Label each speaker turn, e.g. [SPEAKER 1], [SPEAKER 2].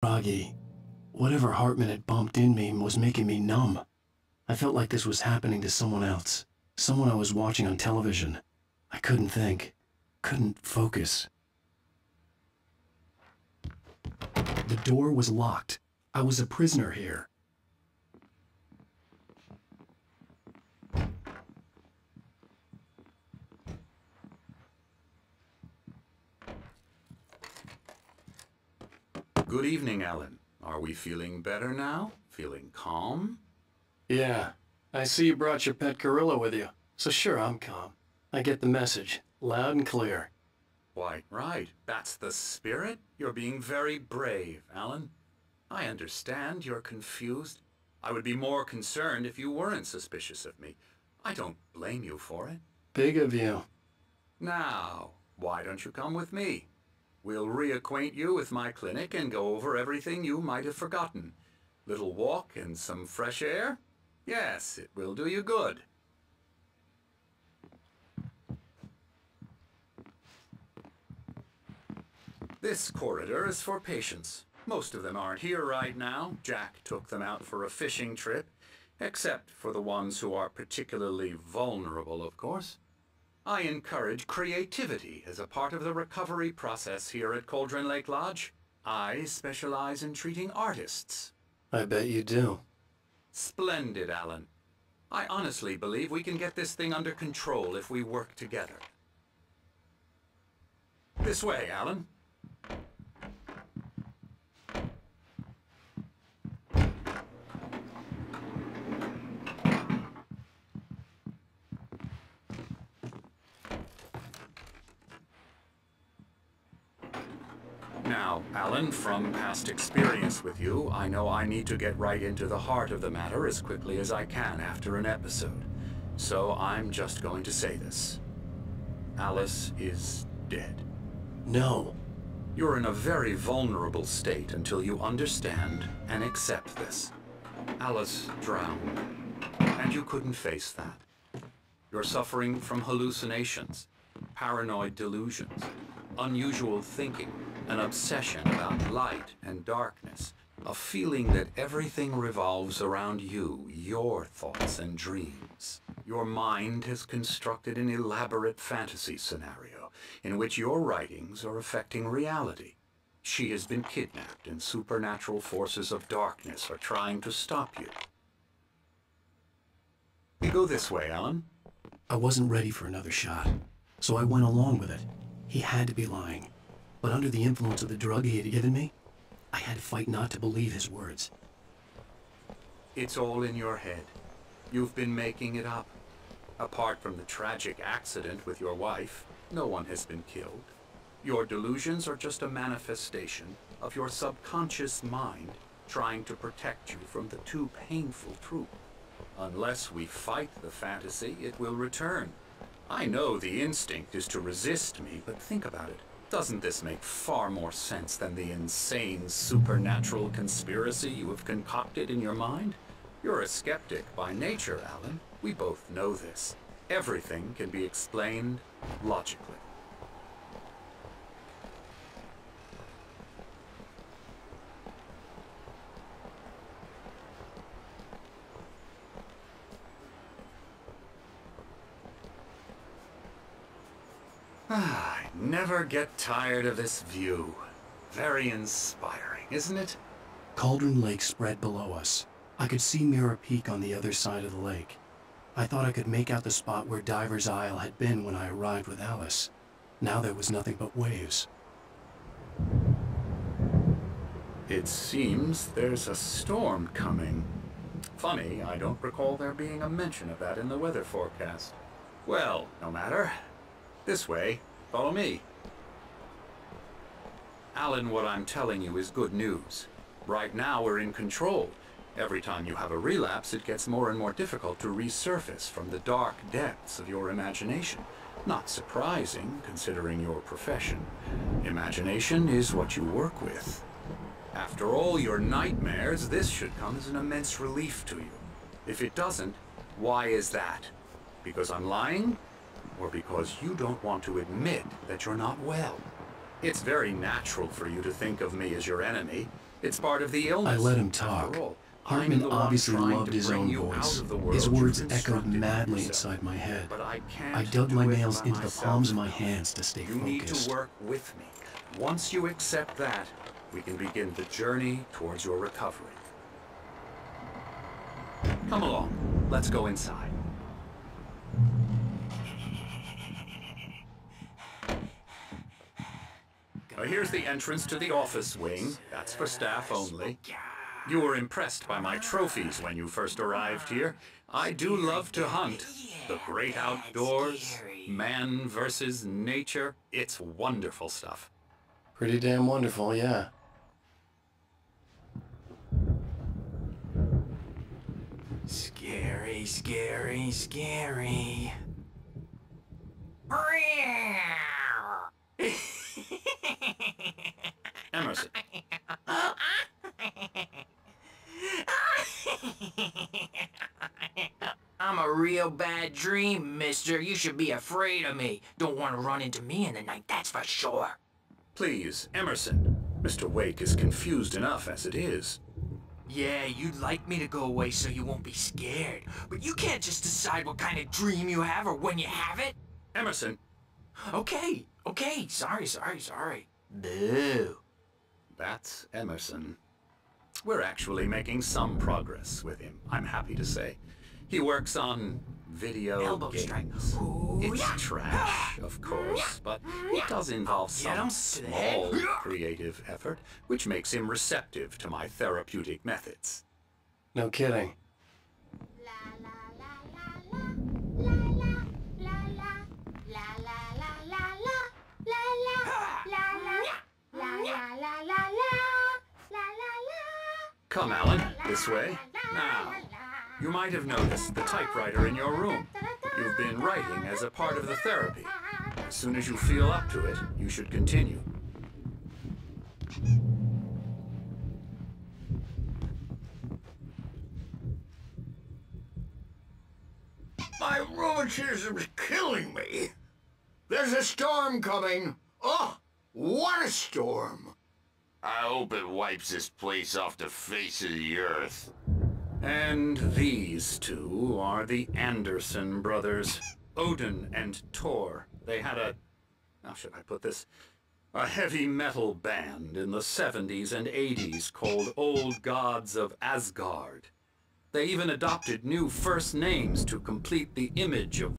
[SPEAKER 1] Groggy. Whatever Hartman had bumped in me was making me numb. I felt like this was happening to someone else. Someone I was watching on television. I couldn't think. Couldn't focus. The door was locked. I was a prisoner here.
[SPEAKER 2] Good evening, Alan. Are we feeling better now? Feeling calm?
[SPEAKER 1] Yeah. I see you brought your pet gorilla with you. So sure, I'm calm. I get the message. Loud and clear.
[SPEAKER 2] Why, right. That's the spirit. You're being very brave, Alan. I understand you're confused. I would be more concerned if you weren't suspicious of me. I don't blame you for it.
[SPEAKER 1] Big of you.
[SPEAKER 2] Now, why don't you come with me? We'll reacquaint you with my clinic and go over everything you might have forgotten. Little walk and some fresh air? Yes, it will do you good. This corridor is for patients. Most of them aren't here right now. Jack took them out for a fishing trip, except for the ones who are particularly vulnerable, of course. I encourage creativity as a part of the recovery process here at Cauldron Lake Lodge. I specialize in treating artists.
[SPEAKER 1] I bet you do.
[SPEAKER 2] Splendid, Alan. I honestly believe we can get this thing under control if we work together. This way, Alan. Now, Alan, from past experience with you, I know I need to get right into the heart of the matter as quickly as I can after an episode. So I'm just going to say this. Alice is dead.
[SPEAKER 1] No.
[SPEAKER 2] You're in a very vulnerable state until you understand and accept this. Alice drowned, and you couldn't face that. You're suffering from hallucinations, paranoid delusions, unusual thinking, an obsession about light and darkness, a feeling that everything revolves around you, your thoughts and dreams. Your mind has constructed an elaborate fantasy scenario in which your writings are affecting reality. She has been kidnapped and supernatural forces of darkness are trying to stop you. You go this way, Alan.
[SPEAKER 1] I wasn't ready for another shot, so I went along with it. He had to be lying. But under the influence of the drug he had given me, I had to fight not to believe his words.
[SPEAKER 2] It's all in your head. You've been making it up. Apart from the tragic accident with your wife, no one has been killed. Your delusions are just a manifestation of your subconscious mind trying to protect you from the too painful truth. Unless we fight the fantasy, it will return. I know the instinct is to resist me, but think about it. Doesn't this make far more sense than the insane supernatural conspiracy you have concocted in your mind? You're a skeptic by nature, Alan. We both know this. Everything can be explained logically. I never get tired of this view. Very inspiring, isn't it?
[SPEAKER 1] Cauldron Lake spread below us. I could see Mirror Peak on the other side of the lake. I thought I could make out the spot where Diver's Isle had been when I arrived with Alice. Now there was nothing but waves.
[SPEAKER 2] It seems there's a storm coming. Funny, I don't recall there being a mention of that in the weather forecast. Well, no matter. This way. Follow me. Alan, what I'm telling you is good news. Right now we're in control. Every time you have a relapse, it gets more and more difficult to resurface from the dark depths of your imagination. Not surprising, considering your profession. Imagination is what you work with. After all your nightmares, this should come as an immense relief to you. If it doesn't, why is that? Because I'm lying? Or because you don't want to admit that you're not well? It's very natural for you to think of me as your enemy. It's part of the
[SPEAKER 1] I
[SPEAKER 2] illness.
[SPEAKER 1] let him
[SPEAKER 2] After
[SPEAKER 1] talk.
[SPEAKER 2] all,
[SPEAKER 1] Hartman
[SPEAKER 2] I'm the one
[SPEAKER 1] obviously
[SPEAKER 2] trying
[SPEAKER 1] loved
[SPEAKER 2] to
[SPEAKER 1] his
[SPEAKER 2] bring
[SPEAKER 1] own
[SPEAKER 2] you
[SPEAKER 1] voice.
[SPEAKER 2] out of the world
[SPEAKER 1] His
[SPEAKER 2] you've
[SPEAKER 1] words echoed
[SPEAKER 2] constructed for
[SPEAKER 1] madly
[SPEAKER 2] yourself.
[SPEAKER 1] inside my head.
[SPEAKER 2] But I can't
[SPEAKER 1] I dug my
[SPEAKER 2] do it
[SPEAKER 1] nails
[SPEAKER 2] by
[SPEAKER 1] into the
[SPEAKER 2] myself.
[SPEAKER 1] palms of my hands to stay
[SPEAKER 2] You need
[SPEAKER 1] focused.
[SPEAKER 2] to work with me. Once you accept that, we can begin the journey towards your recovery. Come along. Let's go inside. Here's the entrance to the office wing. That's for staff only. You were impressed by my trophies when you first arrived here. I do love to hunt. The great outdoors, man versus nature. It's wonderful stuff.
[SPEAKER 1] Pretty damn wonderful, yeah.
[SPEAKER 3] Scary, scary, scary.
[SPEAKER 2] Emerson.
[SPEAKER 3] I'm a real bad dream, mister. You should be afraid of me. Don't want to run into me in the night, that's for sure.
[SPEAKER 2] Please, Emerson. Mr. Wake is confused enough as it is.
[SPEAKER 3] Yeah, you'd like me to go away so you won't be scared. But you can't just decide what kind of dream you have or when you have it.
[SPEAKER 2] Emerson.
[SPEAKER 3] Okay, sorry. Boo.
[SPEAKER 2] That's Emerson. We're actually making some progress with him, I'm happy to say. He works on video
[SPEAKER 3] Elbow strike.
[SPEAKER 2] games.
[SPEAKER 3] Ooh,
[SPEAKER 2] It's
[SPEAKER 3] yeah.
[SPEAKER 2] trash, of course, but it does involve
[SPEAKER 3] Get him
[SPEAKER 2] some
[SPEAKER 3] to the head.
[SPEAKER 2] small creative effort, which makes him receptive to my therapeutic methods.
[SPEAKER 1] No kidding.
[SPEAKER 2] Come, Alan, this way. Now, you might have noticed the typewriter in your room. You've been writing as a part of the therapy. As soon as you feel up to it, you should continue.
[SPEAKER 4] My rheumatism's killing me. There's a storm coming. Oh, what a storm.
[SPEAKER 5] I hope it wipes this place off the face of the earth.
[SPEAKER 2] And these two are the Anderson brothers, Odin and Thor. They had a, how should I put this, a heavy metal band in the 70s and 80s called Old Gods of Asgard. They even adopted new first names to complete the image of